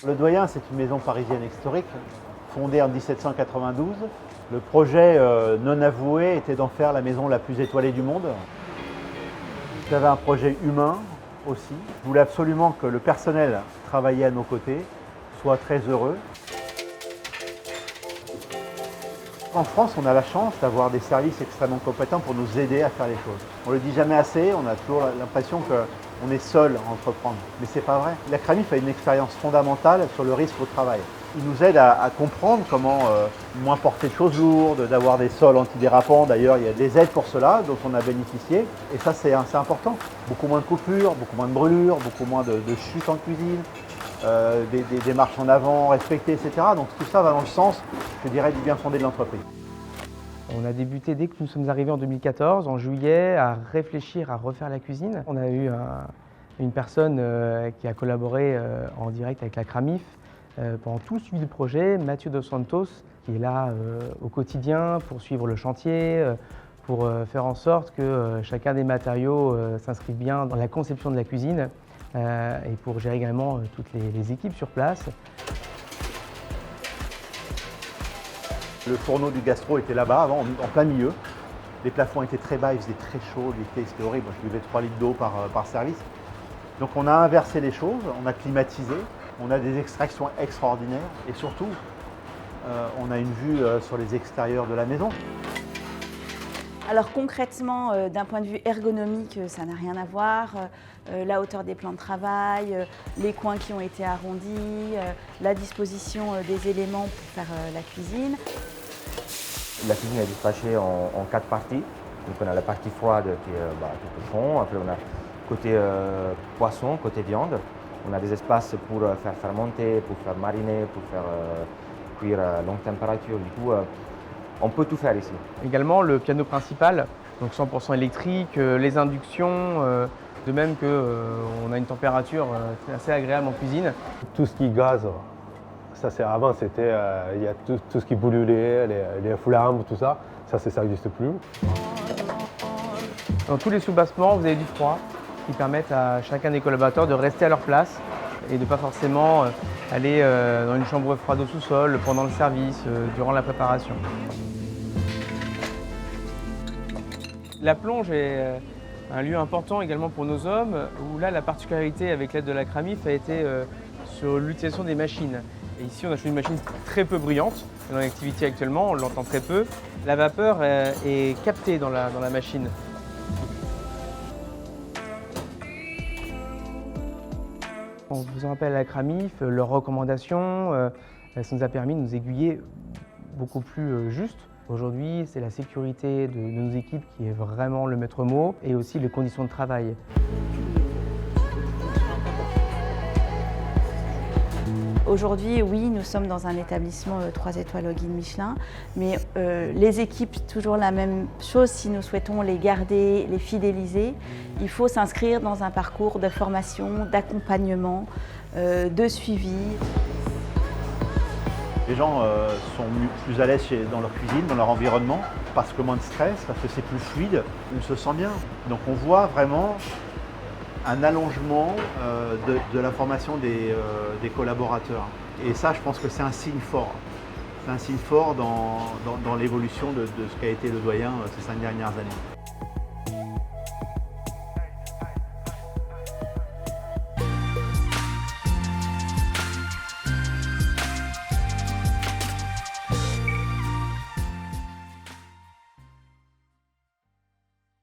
Le Doyen, c'est une maison parisienne historique, fondée en 1792. Le projet non avoué était d'en faire la maison la plus étoilée du monde. J'avais un projet humain aussi. Je voulais absolument que le personnel travaillé à nos côtés soit très heureux. En France, on a la chance d'avoir des services extrêmement compétents pour nous aider à faire les choses. On ne le dit jamais assez, on a toujours l'impression qu'on est seul à entreprendre. Mais ce n'est pas vrai. La CRAMIF a une expérience fondamentale sur le risque au travail. Il nous aide à comprendre comment moins porter de choses lourdes, d'avoir des sols antidérapants. D'ailleurs, il y a des aides pour cela dont on a bénéficié. Et ça, c'est important. Beaucoup moins de coupures, beaucoup moins de brûlures, beaucoup moins de chutes en cuisine. Des marches en avant respectées, etc. Donc tout ça va dans le sens, je dirais, du bien fondé de l'entreprise. On a débuté dès que nous sommes arrivés en 2014, en juillet, à réfléchir à refaire la cuisine. On a eu une personne qui a collaboré en direct avec la CRAMIF pendant tout le suivi du projet, Mathieu Dos Santos, qui est là au quotidien pour suivre le chantier, pour faire en sorte que chacun des matériaux s'inscrive bien dans la conception de la cuisine. Et pour gérer également toutes les équipes sur place. Le fourneau du gastro était là-bas, avant, en plein milieu. Les plafonds étaient très bas, il faisait très chaud, l'été c'était horrible. Moi, je buvais 3 litres d'eau par service. Donc on a inversé les choses, on a climatisé, on a des extractions extraordinaires et surtout, on a une vue sur les extérieurs de la maison. Alors concrètement, d'un point de vue ergonomique, ça n'a rien à voir. La hauteur des plans de travail, les coins qui ont été arrondis, la disposition des éléments pour faire la cuisine. La cuisine est dispatchée en 4 parties. Donc on a la partie froide qui est tout cochon, après on a côté poisson, côté viande. On a des espaces pour faire fermenter, pour faire mariner, pour faire cuire à longue température. Du coup, on peut tout faire ici. Également le piano principal, donc 100% électrique, les inductions, de même qu'on a une température assez agréable en cuisine. Tout ce qui est gaz, ça c'est avant c'était, il y a tout ce qui brûlait, les flammes, tout ça, ça n'existe plus. Dans tous les sous-bassements, vous avez du froid qui permettent à chacun des collaborateurs de rester à leur place et de ne pas forcément aller dans une chambre froide au sous-sol pendant le service, durant la préparation. La plonge est un lieu important également pour nos hommes, où là la particularité avec l'aide de la CRAMIF a été sur l'utilisation des machines. Et ici on a choisi une machine très peu bruyante, dans l'activité actuellement, on l'entend très peu. La vapeur est captée dans la machine. En faisant appel à la CRAMIF, leurs recommandations, ça nous a permis de nous aiguiller beaucoup plus juste. Aujourd'hui, c'est la sécurité de nos équipes qui est vraiment le maître mot et aussi les conditions de travail. Aujourd'hui, oui, nous sommes dans un établissement 3 étoiles au guide Michelin, mais les équipes, toujours la même chose, si nous souhaitons les garder, les fidéliser, il faut s'inscrire dans un parcours de formation, d'accompagnement, de suivi. Les gens sont plus à l'aise dans leur cuisine, dans leur environnement, parce que moins de stress, parce que c'est plus fluide, on se sent bien. Donc on voit vraiment un allongement de la formation des collaborateurs. Et ça, je pense que c'est un signe fort. C'est un signe fort dans l'évolution de ce qu'a été le Doyen ces 5 dernières années.